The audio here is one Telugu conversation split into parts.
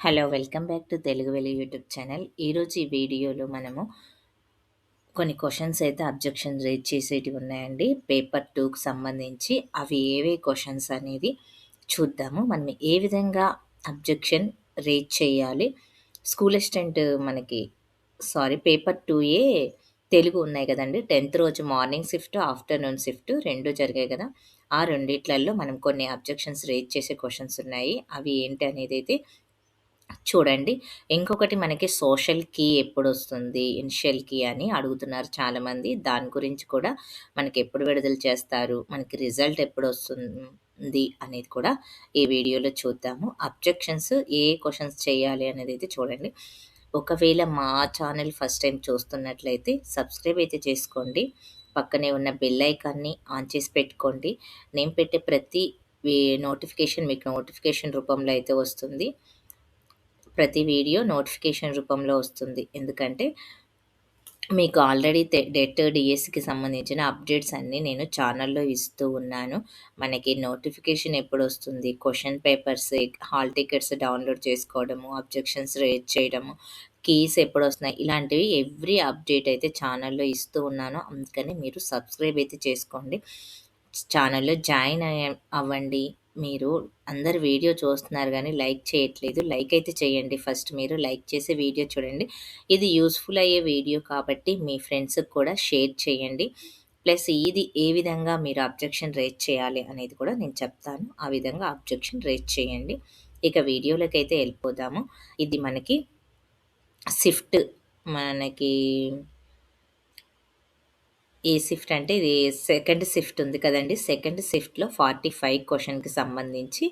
Hello welcome back to Telugu వెలుగు యూట్యూబ్ ఛానల్. ఈరోజు ఈ వీడియోలో మనము కొన్ని క్వశ్చన్స్ అయితే అబ్జెక్షన్ రేజ్ చేసేటివి ఉన్నాయండి. పేపర్ 2కి సంబంధించి అవి ఏవే క్వశ్చన్స్ అనేది చూద్దాము. మనం ఏ విధంగా అబ్జెక్షన్ రేజ్ చేయాలి, స్కూల్ అసిస్టెంట్ పేపర్ 2ఏ తెలుగు ఉన్నాయి కదండి. 10th రోజు మార్నింగ్ షిఫ్ట్, ఆఫ్టర్నూన్ షిఫ్ట్ రెండు జరిగాయి కదా. ఆ రెండిట్లలో మనం కొన్ని అబ్జెక్షన్స్ రేజ్ చేసే క్వశ్చన్స్ ఉన్నాయి. అవి ఏంటి అనేది అయితే చూడండి. ఇంకొకటి మనకి సోషల్ కీ ఎప్పుడొస్తుంది, ఇనిషియల్ కీ అని అడుగుతున్నారు చాలామంది. దాని గురించి కూడా మనకి ఎప్పుడు విడుదల చేస్తారు, మనకి రిజల్ట్ ఎప్పుడొస్తుంది అనేది కూడా ఈ వీడియోలో చూద్దాము. అబ్జెక్షన్స్ ఏ క్వెషన్స్ చేయాలి అనేది అయితే చూడండి. ఒకవేళ మా ఛానల్ ఫస్ట్ టైం చూస్తున్నట్లయితే సబ్స్క్రైబ్ అయితే చేసుకోండి. పక్కనే ఉన్న బెల్ ఐకాన్ని ఆన్ చేసి పెట్టుకోండి. నేను పెట్టే ప్రతి నోటిఫికేషన్ మీకు నోటిఫికేషన్ రూపంలో అయితే వస్తుంది. ప్రతి వీడియో నోటిఫికేషన్ రూపంలో వస్తుంది. ఎందుకంటే మీకు ఆల్రెడీ డెట్ డిఎస్సికి సంబంధించిన అప్డేట్స్ అన్నీ నేను ఛానల్లో ఇస్తూ ఉన్నాను. మనకి నోటిఫికేషన్ ఎప్పుడు వస్తుంది, question papers, hall tickets download చేసుకోవడము, అబ్జెక్షన్స్ రేజ్ చేయడము, కీస్ ఎప్పుడు వస్తున్నాయి, ఇలాంటివి ఎవ్రీ అప్డేట్ అయితే ఛానల్లో ఇస్తూ ఉన్నాను. అందుకని మీరు సబ్స్క్రైబ్ అయితే చేసుకోండి, ఛానల్లో జాయిన్ అవ్వండి. మీరు అందరు వీడియో చూస్తున్నారు కానీ లైక్ చేయట్లేదు. లైక్ అయితే చేయండి. ఫస్ట్ మీరు లైక్ చేసి వీడియో చూడండి. ఇది యూస్ఫుల్ అయ్యే వీడియో కాబట్టి మీ ఫ్రెండ్స్కి కూడా షేర్ చేయండి. ప్లస్ ఇది ఏ విధంగా మీరు అబ్జెక్షన్ రేజ్ చేయాలి అనేది కూడా నేను చెప్తాను. ఆ విధంగా అబ్జెక్షన్ రేజ్ చేయండి. ఇక వీడియోలోకి అయితే వెళ్ళిపోదాము. ఇది మనకి షిఫ్ట్, మనకి ఏ షిఫ్ట్ అంటే ఇది సెకండ్ షిఫ్ట్ ఉంది కదండి. సెకండ్ షిఫ్ట్లో 45 క్వశ్చన్కి సంబంధించి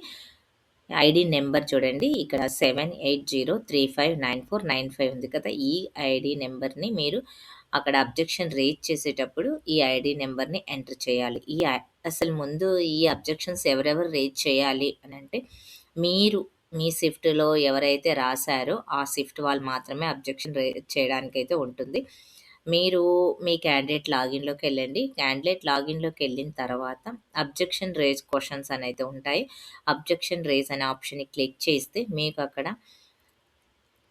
ఐడి నెంబర్ చూడండి. ఇక్కడ 7803594995 ఉంది కదా. ఈ ఐడి నెంబర్ని మీరు అక్కడ అబ్జెక్షన్ రేజ్ చేసేటప్పుడు ఈ ఐడి నెంబర్ని ఎంటర్ చేయాలి. అసలు ముందు ఈ అబ్జెక్షన్స్ ఎవరెవరు రేజ్ చేయాలి అని అంటే, మీరు మీ షిఫ్ట్లో ఎవరైతే రాశారో ఆ షిఫ్ట్ వాళ్ళు మాత్రమే అబ్జెక్షన్ రేజ్ చేయడానికైతే ఉంటుంది. మీరు మీ క్యాండిడేట్ లాగిన్‌లోకి వెళ్ళండి. క్యాండిడేట్ లాగిన్‌లోకి వెళ్ళిన తర్వాత అబ్జెక్షన్ రేజ్ క్వెషన్స్ అని అయితే ఉంటాయి. అబ్జెక్షన్ రేజ్ అనే ఆప్షన్‌ని క్లిక్ చేస్తే మీకు అక్కడ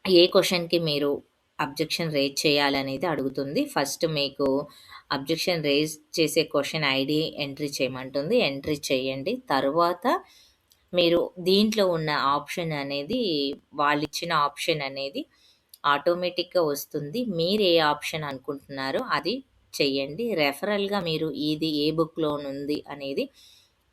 ఏ క్వెషన్‌కి మీరు అబ్జెక్షన్ రేజ్ చేయాలనేది అడుగుతుంది. ఫస్ట్ మీకు అబ్జెక్షన్ రేజ్ చేసే క్వెషన్ ఐడి ఎంట్రీ చేయమంటుంది. ఎంట్రీ చేయండి. తరువాత మీరు దీంట్లో ఉన్న ఆప్షన్ అనేది, వాళ్ళిచ్చిన ఆప్షన్ అనేది ఆటోమేటిక్‌గా వస్తుంది. మీరు ఏ ఆప్షన్ అనుకుంటున్నారో అది చెయ్యండి. రెఫరల్‌గా మీరు ఇది ఏ బుక్‌లోనుంది అనేది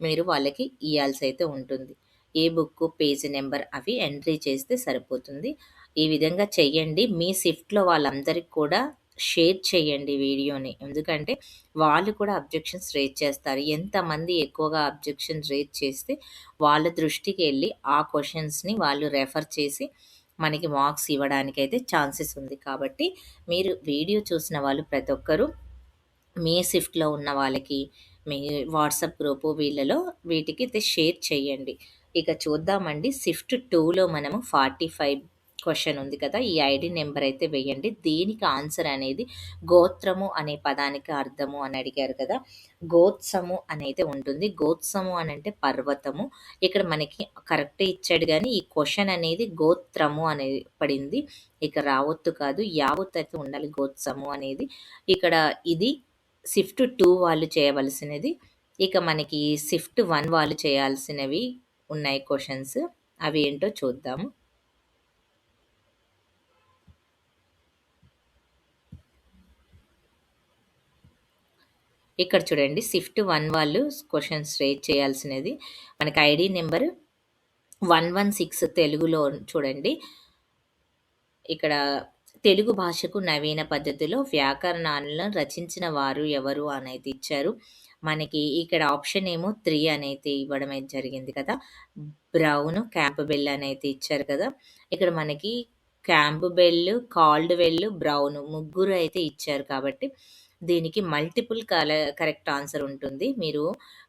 మీరు వాళ్ళకి ఇయ్యాల్సయితే ఉంటుంది. ఏ బుక్కు, పేజ్ నెంబర్ అవి ఎంట్రీ చేస్తే సరిపోతుంది. ఈ విధంగా చెయ్యండి. మీ షిఫ్ట్‌లో వాళ్ళందరికి కూడా షేర్ చేయండి వీడియోని. ఎందుకంటే వాళ్ళు కూడా అబ్జెక్షన్స్ రేజ్ చేస్తారు. ఎంతమంది ఎక్కువగా అబ్జెక్షన్స్ రేజ్ చేస్తే వాళ్ళ దృష్టికి వెళ్ళి ఆ క్వెషన్స్‌ని వాళ్ళు రెఫర్ చేసి మనకి మార్క్స్ ఇవ్వడానికైతే ఛాన్సెస్ ఉంది. కాబట్టి మీరు వీడియో చూసిన వాళ్ళు ప్రతి ఒక్కరూ మీ షిఫ్ట్‌లో ఉన్న వాళ్ళకి, మీ వాట్సాప్ గ్రూపు వీళ్ళలో వీటికి షేర్ చేయండి. ఇక చూద్దామండి. షిఫ్ట్ 2లో మనము 45 క్వెషన్ ఉంది కదా. ఈ ఐడి నెంబర్ అయితే వేయండి. దీనికి ఆన్సర్ అనేది గోత్రము అనే పదానికి అర్థము అని అడిగారు కదా. గోత్సము అనేది ఉంటుంది. గోత్సము అని అంటే పర్వతము. ఇక్కడ మనకి కరెక్టే ఇచ్చాడు కానీ ఈ క్వెషన్ అనేది గోత్రము అనేది పడింది. ఇక రావొత్తు కాదు, యావత్తు అయితే ఉండాలి గోత్సము అనేది. ఇక్కడ ఇది షిఫ్ట్ 2 వాళ్ళు చేయవలసినది. ఇక మనకి షిఫ్ట్ 1 వాళ్ళు చేయాల్సినవి ఉన్నాయి క్వెషన్స్. అవి ఏంటో చూద్దాము. ఇక్కడ చూడండి, షిఫ్ట్ 1 వాళ్ళు క్వెషన్స్ రేజ్ చేయాల్సినది మనకి ఐడి నెంబర్ 116 తెలుగులో చూడండి. ఇక్కడ తెలుగు భాషకు నవీన పద్ధతిలో వ్యాకరణాలను రచించిన వారు ఎవరు అనేది ఇచ్చారు. మనకి ఇక్కడ ఆప్షన్ ఏమో 3 అనేది ఇవ్వడం అయితే జరిగింది కదా. బ్రౌన్, క్యాంప్బెల్ అనేది ఇచ్చారు కదా. ఇక్కడ మనకి క్యాంప్బెల్, కాల్డ్వెల్, బ్రౌన్ ముగ్గురు అయితే ఇచ్చారు కాబట్టి దీనికి మల్టిపుల్ కరెక్ట్ ఆన్సర్ ఉంటుంది. మీరు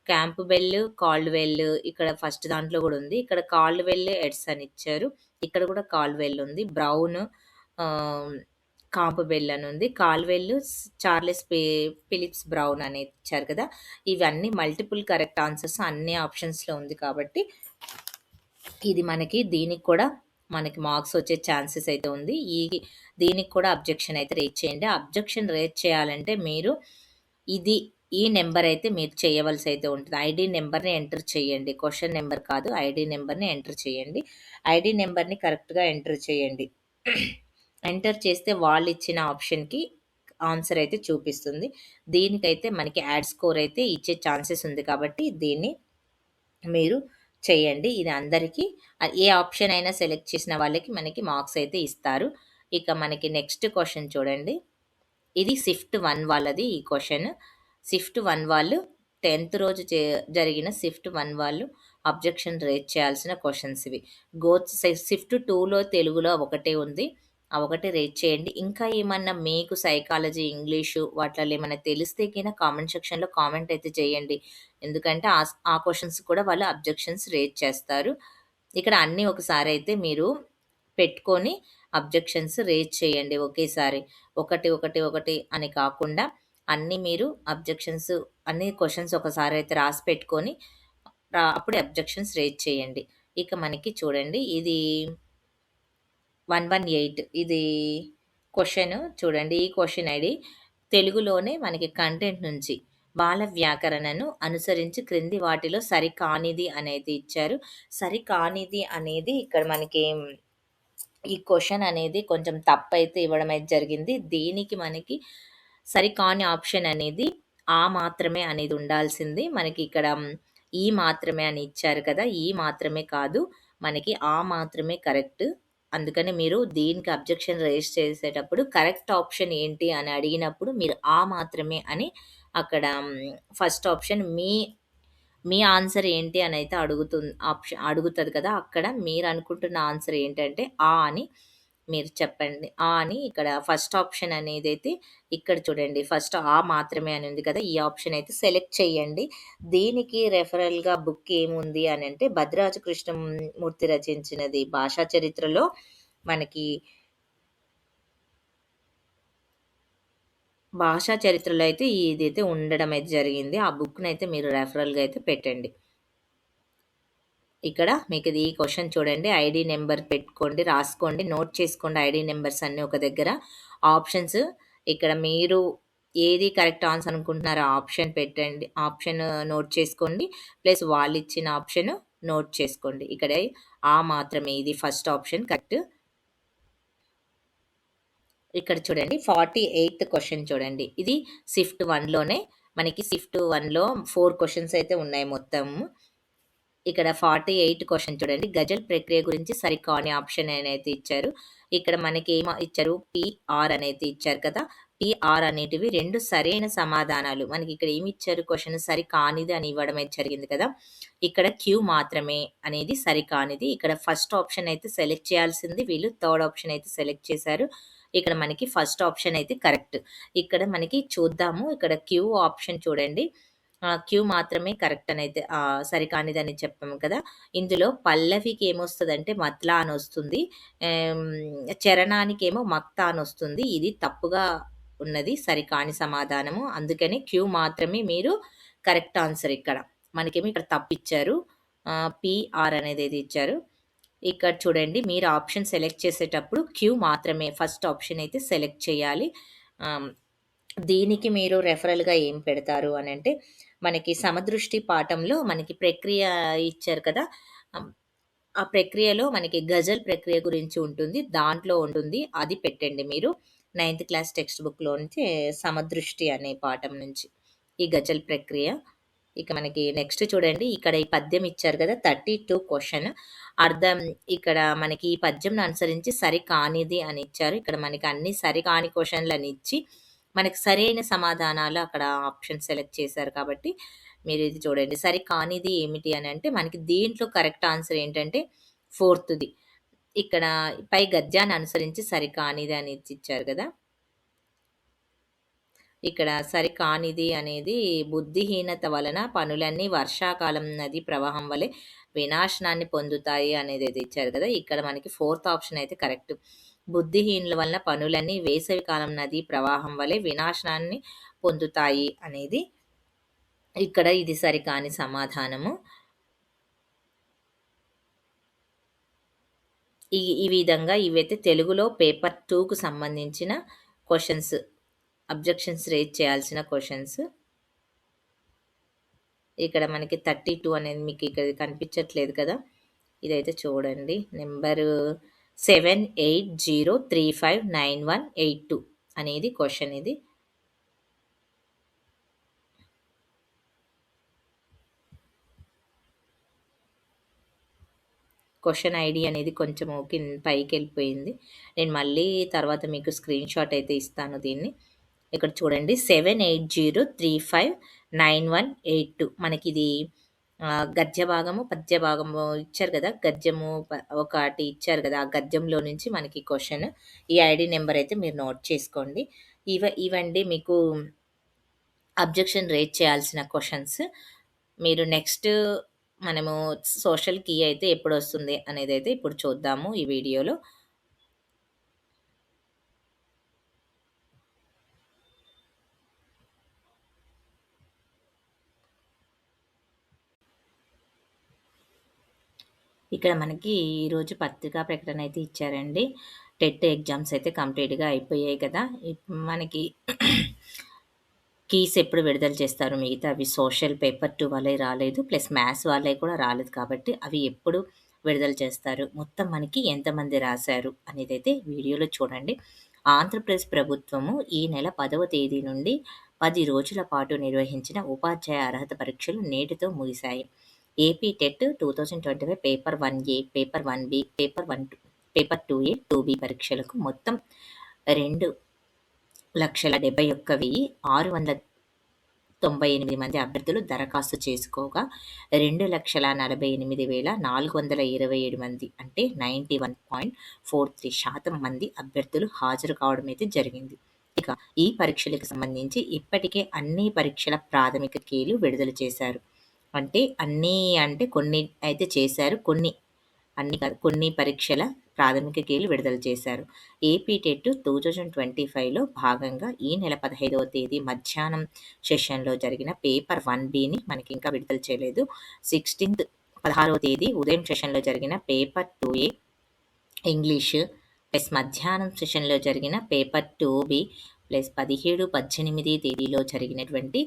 క్యాంప్బెల్, కాల్డ్వెల్ ఇక్కడ ఫస్ట్ దాంట్లో కూడా ఉంది. ఇక్కడ కాల్డ్వెల్, ఎడ్సన్ ఇచ్చారు. ఇక్కడ కూడా కాల్డ్వెల్ ఉంది. బ్రౌన్, కాంప్బెల్ అని ఉంది. కాల్డ్వెల్, చార్లెస్ ఫిలిప్స్ బ్రౌన్ అనేది ఇచ్చారు కదా. ఇవన్నీ మల్టిపుల్ కరెక్ట్ ఆన్సర్స్ అన్ని ఆప్షన్స్లో ఉంది కాబట్టి ఇది మనకి దీనికి కూడా మనకి మార్క్స్ వచ్చే ఛాన్సెస్ అయితే ఉంది. దీనికి కూడా అబ్జెక్షన్ అయితే రేజ్ చేయండి. అబ్జెక్షన్ రేజ్ చేయాలంటే మీరు ఇది ఈ నెంబర్ అయితే మీరు చేయవలసి అయితే ఉంటుంది. ఐడీ నెంబర్‌ని ఎంటర్ చేయండి. క్వెషన్ నెంబర్ కాదు. ఐడీ నెంబర్‌ని ఎంటర్ చేయండి. ఐడీ నెంబర్‌ని కరెక్ట్‌గా ఎంటర్ చేయండి. ఎంటర్ చేస్తే వాళ్ళిచ్చిన ఆప్షన్‌కి ఆన్సర్ అయితే చూపిస్తుంది. దీనికైతే మనకి యాడ్ స్కోర్ అయితే ఇచ్చే ఛాన్సెస్ ఉంది కాబట్టి దీన్ని మీరు చేయండి. ఇది అందరికీ ఏ ఆప్షన్ అయినా సెలెక్ట్ చేసిన వాళ్ళకి మనకి మార్క్స్ అయితే ఇస్తారు. ఇక మనకి నెక్స్ట్ క్వెషన్ చూడండి. ఇది షిఫ్ట్ 1 వాళ్ళది ఈ క్వెషన్. షిఫ్ట్ 1 వాళ్ళు 10థ్ రోజు జరిగిన షిఫ్ట్ 1 వాళ్ళు అబ్జెక్షన్ రేజ్ చేయాల్సిన క్వెషన్స్ ఇవి. షిఫ్ట్ 2లో తెలుగులో ఒకటే ఉంది. ఆ ఒకటి రేజ్ చేయండి. ఇంకా ఏమన్నా మీకు సైకాలజీ, ఇంగ్లీషు వాటిలలో ఏమన్నా తెలిస్తే గిన కామెంట్ సెక్షన్‌లో కామెంట్ అయితే చేయండి. ఎందుకంటే ఆ క్వెషన్స్ కూడా వాళ్ళు అబ్జెక్షన్స్ రేజ్ చేస్తారు. ఇక్కడ అన్నీ ఒకసారి అయితే మీరు పెట్టుకొని అబ్జెక్షన్స్ రేజ్ చేయండి ఒకేసారి. ఒకటి, ఒకటి, ఒకటి అని కాకుండా అన్నీ మీరు అబ్జెక్షన్స్ అన్ని క్వెషన్స్ ఒకసారి అయితే రాసి పెట్టుకొని అప్పుడే అబ్జెక్షన్స్ రేజ్ చేయండి. ఇక మనకి చూడండి ఇది 118 ఇది క్వెషన్ చూడండి. ఈ క్వెషన్ ఐడి తెలుగులోనే మనకి కంటెంట్ నుంచి బాల వ్యాకరణను అనుసరించి క్రింది వాటిలో సరికానిది అనేది ఇచ్చారు. సరికానిది అనేది ఇక్కడ మనకి ఈ క్వెషన్ అనేది కొంచెం తప్పైతే ఇవ్వడం అయితే జరిగింది. దీనికి మనకి సరికాని ఆప్షన్ అనేది ఆ మాత్రమే అనేది ఉండాల్సింది. మనకి ఇక్కడ ఈ మాత్రమే అని ఇచ్చారు కదా! ఈ మాత్రమే కాదు. మనకి ఆ మాత్రమే కరెక్ట్. అందుకని మీరు దీనికి అబ్జెక్షన్ రైజ్ చేసేటప్పుడు కరెక్ట్ ఆప్షన్ ఏంటి అని అడిగినప్పుడు మీరు ఆ మాత్రమే అని అక్కడ ఫస్ట్ ఆప్షన్ మీ ఆన్సర్ ఏంటి అని అయితే అడుగుతది కదా! అక్కడ మీరు అనుకుంటున్న ఆన్సర్ ఏంటంటే ఆ అని మీరు చెప్పండి. ఆ అని ఇక్కడ ఫస్ట్ ఆప్షన్ అనేదైతే ఇక్కడ చూడండి. ఫస్ట్ ఆ మాత్రమే అని ఉంది కదా! ఈ ఆప్షన్ అయితే సెలెక్ట్ చేయండి. దీనికి రెఫరల్‌గా బుక్ ఏముంది అనంటే భద్రాచ కృష్ణమూర్తి రచించినది భాషా చరిత్రలో మనకి భాషా చరిత్రలో అయితే ఇదైతే ఉండడం అయితే జరిగింది. ఆ బుక్‌నైతే మీరు రెఫరల్‌గా అయితే పెట్టండి. ఇక్కడ మీకు ఈ క్వెషన్ చూడండి. ఐడీ నెంబర్ పెట్టుకోండి, రాసుకోండి, నోట్ చేసుకోండి ఐడీ నెంబర్స్ అన్నీ ఒక దగ్గర. ఆప్షన్స్ ఇక్కడ మీరు ఏది కరెక్ట్ ఆన్సర్ అనుకుంటున్నారో ఆ ఆప్షన్ పెట్టండి. ఆప్షన్ నోట్ చేసుకోండి. ప్లస్ వాళ్ళిచ్చిన ఆప్షన్ నోట్ చేసుకోండి. ఇక్కడ ఆ మాత్రమే ఇది ఫస్ట్ ఆప్షన్ కరెక్ట్. ఇక్కడ చూడండి 48థ్ క్వెషన్ చూడండి. ఇది షిఫ్ట్ 1లోనే మనకి షిఫ్ట్ 1లో 4 క్వెషన్స్ అయితే ఉన్నాయి మొత్తం. ఇక్కడ 48 క్వెషన్ చూడండి. గజల్ ప్రక్రియ గురించి సరికాని ఆప్షన్ అనేది ఇచ్చారు. ఇక్కడ మనకి ఇచ్చారు పీఆర్ అనేది ఇచ్చారు కదా! పీఆర్ అనేటివి 2 సరైన సమాధానాలు. మనకి ఇక్కడ ఏమి ఇచ్చారు క్వెషన్ సరికానిది అని ఇవ్వడం అయితే జరిగింది కదా! ఇక్కడ క్యూ మాత్రమే అనేది సరికానిది. ఇక్కడ ఫస్ట్ ఆప్షన్ అయితే సెలెక్ట్ చేయాల్సింది వీళ్ళు థర్డ్ ఆప్షన్ అయితే సెలెక్ట్ చేశారు. ఇక్కడ మనకి ఫస్ట్ ఆప్షన్ అయితే కరెక్ట్. ఇక్కడ మనకి చూద్దాము. ఇక్కడ క్యూ ఆప్షన్ చూడండి. క్యూ మాత్రమే కరెక్ట్ అనైతే సరికానిదని చెప్పాము కదా! ఇందులో పల్లవికి ఏమొస్తదంటే మత్లా అనొస్తుంది. చరణానికేమో మక్తా అనొస్తుంది. ఇది తప్పుగా ఉన్నది. సరికాని సమాధానము. అందుకని క్యూ మాత్రమే మీరు కరెక్ట్ ఆన్సర్ ఇక్కడ. మనకేమో ఇక్కడ తప్పిచ్చారు. పీఆర్ అనేదేదో ఇచ్చారు. ఇక్కడ చూడండి మీరు ఆప్షన్ సెలెక్ట్ చేసేటప్పుడు క్యూ మాత్రమే ఫస్ట్ ఆప్షన్ అయితే సెలెక్ట్ చేయాలి. దీనికి మీరు రెఫరల్‌గా ఏం పెడతారు అనంటే మనకి సమదృష్టి పాఠంలో మనకి ప్రక్రియ ఇచ్చారు కదా! ఆ ప్రక్రియలో మనకి గజల్ ప్రక్రియ గురించి ఉంటుంది. దాంట్లో ఉంటుంది. అది పెట్టండి మీరు. 9థ్ క్లాస్ టెక్స్ట్ బుక్‌లో నుంచి సమదృష్టి అనే పాఠం నుంచి. ఈ గజల్ ప్రక్రియ. ఇక మనకి నెక్స్ట్ చూడండి. ఇక్కడ ఈ పద్యం ఇచ్చారు కదా! 32 క్వెషన్. అర్థం ఇక్కడ మనకి ఈ పద్యంను అనుసరించి సరికానిది అని ఇచ్చారు. ఇక్కడ మనకి అన్ని సరికాని క్వెషన్‌లని ఇచ్చి మనకి సరైన సమాధానాలు అక్కడ ఆప్షన్ సెలెక్ట్ చేశారు కాబట్టి మీరు ఇది చూడండి. సరికానిది ఏమిటి అని అంటే మనకి దీంట్లో కరెక్ట్ ఆన్సర్ ఏంటంటే ఫోర్త్‌ది. ఇక్కడ పై గద్యాన్ని అనుసరించి సరికానిది అని ఇచ్చారు కదా! ఇక్కడ సరికానిది అనేది బుద్ధిహీనత వలన పనులన్నీ వర్షాకాలం నది ప్రవాహం వలె వినాశనాన్ని పొందుతాయి అనేది ఇచ్చారు కదా! ఇక్కడ మనకి ఫోర్త్ ఆప్షన్ అయితే కరెక్ట్. బుద్ధిహీనుల వలన పనులన్నీ వేసవికాలం నది ప్రవాహం వలె వినాశనాన్ని పొందుతాయి అనేది ఇక్కడ ఇది సరికాని సమాధానము. ఈ విధంగా ఇవైతే తెలుగులో పేపర్ 2కు సంబంధించిన క్వెషన్స్. అబ్జెక్షన్స్ రేజ్ చేయాల్సిన క్వెషన్స్. ఇక్కడ మనకి 32 అనేది మీకు ఇక్కడ కనిపించట్లేదు కదా! ఇదైతే చూడండి. నెంబరు 7803591182 అనేది క్వెషన్ ఇది. క్వెషన్ ఐడీ అనేది కొంచెం పైకెళ్ళిపోయింది. నేను మళ్ళీ తర్వాత మీకు స్క్రీన్‌షాట్ అయితే ఇస్తాను దీన్ని. ఇక్కడ చూడండి 7803591182 మనకిది గద్య భాగము, పద్య భాగము ఇచ్చారు కదా! గద్యము ఒకటి ఇచ్చారు కదా! ఆ గద్యంలో నుంచి మనకి క్వెషన్. ఈ ఐడీ నెంబర్ అయితే మీరు నోట్ చేసుకోండి. ఇవండి మీకు అబ్జెక్షన్ రేజ్ చేయాల్సిన క్వెషన్స్. మీరు నెక్స్ట్ మనము సోషల్ కీ అయితే ఎప్పుడొస్తుంది అనేదైతే ఇప్పుడు చూద్దాము ఈ వీడియోలో. ఇక్కడ మనకి ఈరోజు పత్రికా ప్రకటన అయితే ఇచ్చారండి. టెట్ ఎగ్జామ్స్ అయితే కంప్లీట్‌గా అయిపోయాయి కదా! మనకి కీస్ ఎప్పుడు విడుదల చేస్తారు మిగతా అవి సోషల్ పేపర్ 2 వాళ్ళవి రాలేదు. ప్లస్ మ్యాథ్స్ వాళ్ళవి కూడా రాలేదు కాబట్టి అవి ఎప్పుడు విడుదల చేస్తారు? మొత్తం మనకి ఎంతమంది రాశారు? అనేదైతే వీడియోలో చూడండి. ఆంధ్రప్రదేశ్ ప్రభుత్వము ఈ నెల 10వ తేదీ నుండి 10 రోజుల పాటు నిర్వహించిన ఉపాధ్యాయ అర్హత పరీక్షలు నేటితో ముగిశాయి. AP TET 2025 paper 1A, paper 1B, paper 2A, 2B పరీక్షలకు మొత్తం 2,71,698 మంది అభ్యర్థులు దరఖాస్తు చేసుకోగా 2,48,427 మంది అంటే 91.43% మంది అభ్యర్థులు హాజరు కావడం అయితే జరిగింది. ఇక ఈ పరీక్షలకు సంబంధించి ఇప్పటికే అన్ని పరీక్షల ప్రాథమిక కీలు విడుదల చేశారు. అంటే కొన్ని అయితే చేశారు. కొన్ని పరీక్షల ప్రాథమిక కీలు విడుదల చేశారు. ఏపీ టెట్ 2025లో భాగంగా ఈ నెల 15వ తేదీ మధ్యాహ్నం సెషన్‌లో జరిగిన పేపర్ 1Bని మనకి ఇంకా విడుదల చేయలేదు. 16వ తేదీ ఉదయం సెషన్‌లో జరిగిన పేపర్ 2A ఇంగ్లీష్ ప్లస్ మధ్యాహ్నం సెషన్‌లో జరిగిన పేపర్ 2B ప్లస్ 17, 18 తేదీలో జరిగినటువంటి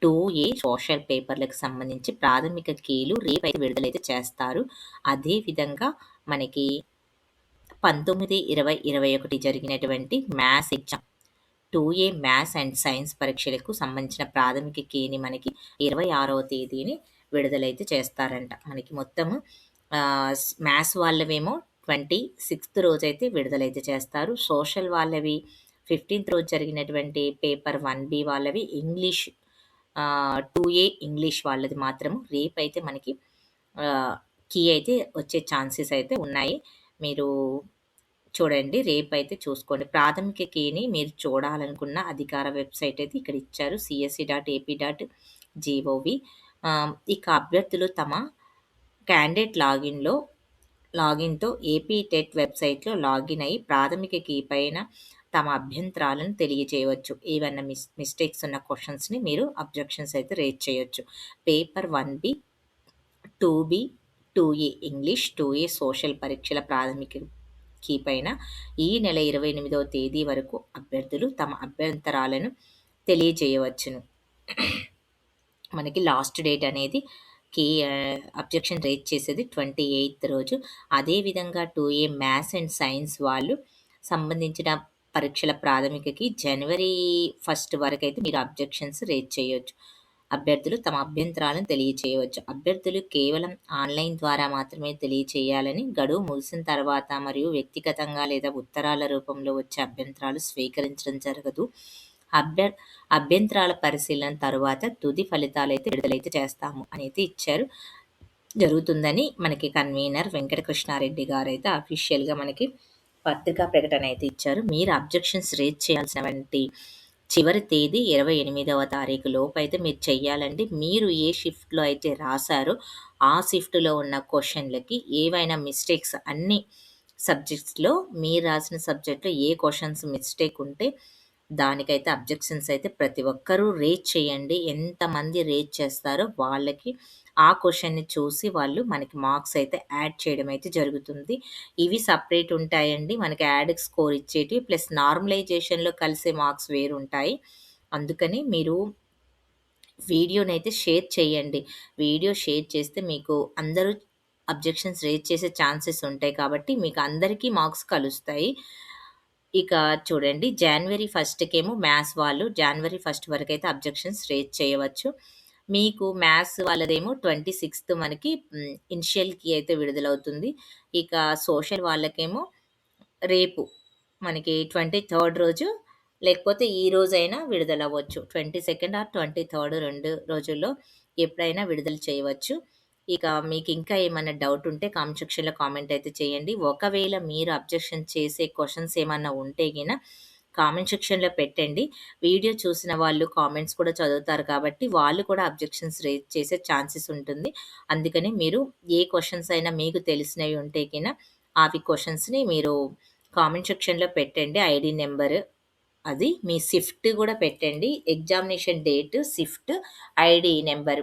2A సోషల్ పేపర్లకు సంబంధించి ప్రాథమిక కీలు రేపైతే విడుదలైతే చేస్తారు. అదేవిధంగా మనకి 19, 20, 21 జరిగినటువంటి maths exam 2A maths and science పరీక్షలకు సంబంధించిన ప్రాథమిక కీని మనకి 26వ తేదీని విడుదలైతే చేస్తారంట. మనకి మొత్తము మ్యాథ్స్ వాళ్ళవేమో 26th రోజైతే విడుదలైతే చేస్తారు. సోషల్ వాళ్ళవి 15th రోజు జరిగినటువంటి పేపర్ 1B వాళ్ళవి ఇంగ్లీష్ 2A ఇంగ్లీష్ వాళ్ళది మాత్రం రేపైతే మనకి కీ అయితే వచ్చే ఛాన్సెస్ అయితే ఉన్నాయి. మీరు చూడండి, రేపైతే చూసుకోండి. ప్రాథమిక కీని మీరు చూడాలనుకున్న అధికార వెబ్సైట్ అయితే ఇక్కడ ఇచ్చారు. csc.ap.gov. ఇక అభ్యర్థులు తమ క్యాండిడేట్ లాగిన్‌తో ఏపీ టెట్ వెబ్సైట్‌లో లాగిన్ అయ్యి ప్రాథమిక కీ పైన తమ అభ్యంతరాలను తెలియజేయవచ్చు. ఏవన్నా మిస్టేక్స్ ఉన్న క్వెషన్స్‌ని మీరు అబ్జెక్షన్స్ అయితే రేజ్ చేయొచ్చు. Paper 1B, 2B, 2A English, 2A social పరీక్షల ప్రాథమిక కీ పైన ఈ నెల 28వ తేదీ వరకు అభ్యర్థులు తమ అభ్యంతరాలను తెలియజేయవచ్చును. మనకి లాస్ట్ డేట్ అనేది అబ్జెక్షన్ రేజ్ చేసేది 28th రోజు. అదేవిధంగా 2A మ్యాథ్స్ అండ్ సైన్స్ వాళ్ళు సంబంధించిన పరీక్షల ప్రాథమికకి జనవరి 1 వరకైతే మీరు అబ్జెక్షన్స్ రేజ్ చేయొచ్చు. అభ్యర్థులు తమ అభ్యంతరాలను తెలియచేయవచ్చు. అభ్యర్థులు కేవలం ఆన్లైన్ ద్వారా మాత్రమే తెలియచేయాలని, గడువు ముగిసిన తర్వాత మరియు వ్యక్తిగతంగా లేదా ఉత్తరాల రూపంలో వచ్చే అభ్యంతరాలు స్వీకరించడం జరగదు. అభ్యంతరాల పరిశీలన తరువాత తుది ఫలితాలు అయితే విడుదలైతే చేస్తాము అనేది జరుగుతుందని మనకి కన్వీనర్ వెంకటకృష్ణారెడ్డి గారు అయితే అఫీషియల్గా మనకి పత్రికా ప్రకటన అయితే ఇచ్చారు. మీరు అబ్జెక్షన్స్ రేజ్ చేయాల్సినటువంటి చివరి తేదీ 28వ తారీఖు లోపు అయితే మీరు చెయ్యాలండి. మీరు ఏ షిఫ్ట్లో అయితే రాశారో ఆ షిఫ్ట్లో ఉన్న క్వశ్చన్లకి ఏవైనా మిస్టేక్స్ అన్ని సబ్జెక్ట్స్లో మీరు రాసిన సబ్జెక్ట్లో ఏ క్వశ్చన్స్ మిస్టేక్ ఉంటే దానికైతే అబ్జెక్షన్స్ అయితే ప్రతి ఒక్కరూ రేజ్ చేయండి. ఎంతమంది రేజ్ చేస్తారో వాళ్ళకి ఆ క్వెషన్‌ని చూసి వాళ్ళు మనకి మార్క్స్ అయితే యాడ్ చేయడం అయితే జరుగుతుంది. ఇవి సెపరేట్ ఉంటాయండి. మనకి యాడ్‌కి స్కోర్ ఇచ్చేటివి. ప్లస్ నార్మలైజేషన్‌లో కలిసే మార్క్స్ వేరుంటాయి. అందుకని మీరు వీడియోనైతే షేర్ చేయండి. వీడియో షేర్ చేస్తే మీకు అందరూ అబ్జెక్షన్స్ రేజ్ చేసే ఛాన్సెస్ ఉంటాయి కాబట్టి మీకు అందరికీ మార్క్స్ కలుస్తాయి. ఇక చూడండి జనవరి 1కేమో మ్యాథ్స్ వాళ్ళు జనవరి 1 వరకైతే అబ్జెక్షన్స్ రేజ్ చేయవచ్చు. మీకు మ్యాథ్స్ వాళ్ళదేమో 26థ్ మనకి ఇనిషియల్ కీ అయితే విడుదలవుతుంది. ఇక సోషల్ వాళ్ళకేమో రేపు మనకి 23 రోజు లేకపోతే ఈ రోజైనా విడుదలవ్వచ్చు. 22 ఆర్ 23 2 రోజుల్లో ఎప్పుడైనా విడుదల చేయవచ్చు. ఇక మీకింకా ఏమన్నా డౌట్ ఉంటే కామెంట్ సెక్షన్‌లో కామెంట్ అయితే చేయండి. ఒకవేళ మీరు అబ్జెక్షన్ చేసే క్వెషన్స్ ఏమన్నా ఉంటే గిన కామెంట్ సెక్షన్‌లో పెట్టండి. వీడియో చూసిన వాళ్ళు కామెంట్స్ కూడా చదువుతారు కాబట్టి వాళ్ళు కూడా అబ్జెక్షన్స్ రైజ్ చేసే ఛాన్సెస్ ఉంటుంది. అందుకని మీరు ఏ క్వెషన్స్ అయినా మీకు తెలిసినవి ఉంటే గిన అవి క్వెషన్స్‌ని మీరు కామెంట్ సెక్షన్‌లో పెట్టండి. ఐడీ నంబర్ అది మీ షిఫ్ట్ గూడా పెట్టండి. Examination date, shift, ID number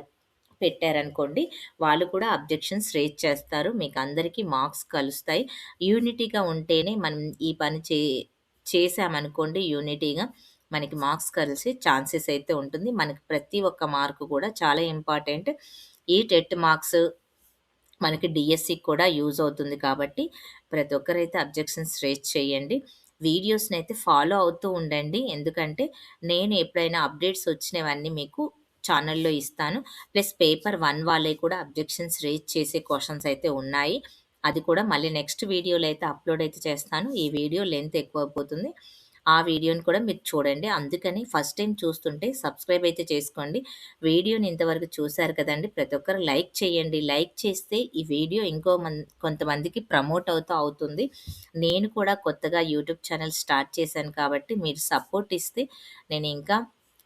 పెట్టారనుకోండి, వాళ్ళు కూడా అబ్జెక్షన్స్ రేజ్ చేస్తారు. మీకందరికీ మార్క్స్ కలుస్తాయి. యూనిటీగా ఉంటేనే మనం ఈ పని చేశామనుకోండి యూనిటీగా మనకి మార్క్స్ కలిసే ఛాన్సెస్ అయితే ఉంటుంది. మనకి ప్రతి ఒక్క మార్క్ కూడా చాలా ఇంపార్టెంట్. ఈ టెట్ మార్క్స్ మనకి డీఎస్సీకి కూడా యూజ్ అవుతుంది కాబట్టి ప్రతి ఒక్కరైతే అబ్జెక్షన్స్ రేజ్ చేయండి. వీడియోస్‌నైతే ఫాలో అవుతూ ఉండండి. ఎందుకంటే నేను ఎప్పుడైనా అప్డేట్స్ వచ్చినవన్నీ మీకు ఛానెల్‌లో ఇస్తాను. ప్లస్ పేపర్ 1 వాళ్ళయి కూడా అబ్జెక్షన్స్ రేజ్ చేసే క్వెషన్స్ అయితే ఉన్నాయి. అది కూడా మళ్ళీ నెక్స్ట్ వీడియోలో అయితే అప్‌లోడ్ అయితే చేస్తాను. ఈ వీడియో లెంత్ ఎక్కువైపోతుంది. ఆ వీడియోని కూడా మీరు చూడండి. అందుకని ఫస్ట్ టైమ్ చూస్తుంటే సబ్స్క్రైబ్ అయితే చేసుకోండి. వీడియోని ఇంతవరకు చూసారు కదండీ! ప్రతి ఒక్కరు లైక్ చేయండి. లైక్ చేస్తే ఈ వీడియో ఇంకో కొంతమందికి ప్రమోట్ అవుతుంది. నేను కూడా కొత్తగా యూట్యూబ్ ఛానల్ స్టార్ట్ చేశాను కాబట్టి మీరు సపోర్ట్ ఇస్తే నేను ఇంకా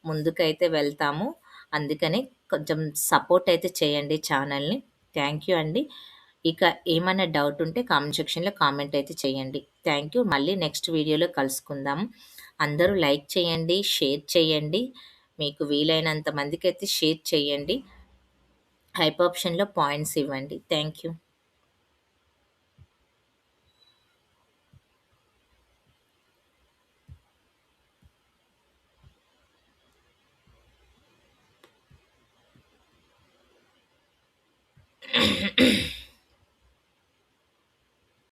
ముందుకైతే వెళ్తాము. అందుకని కొంచెం సపోర్ట్ అయితే చేయండి ఛానల్‌ని. థ్యాంక్ యూ అండి. ఇక ఏమన్నా డౌట్ ఉంటే కామెంట్ సెక్షన్‌లో కామెంట్ అయితే చేయండి. Thank you. మళ్ళీ నెక్స్ట్ వీడియోలో కలుసుకుందాం. అందరూ లైక్ చేయండి, షేర్ చేయండి. మీకు వీలైనంత మందికైతే షేర్ చేయండి. హైప్ ఆప్షన్‌లో పాయింట్స్ ఇవ్వండి. Thank you.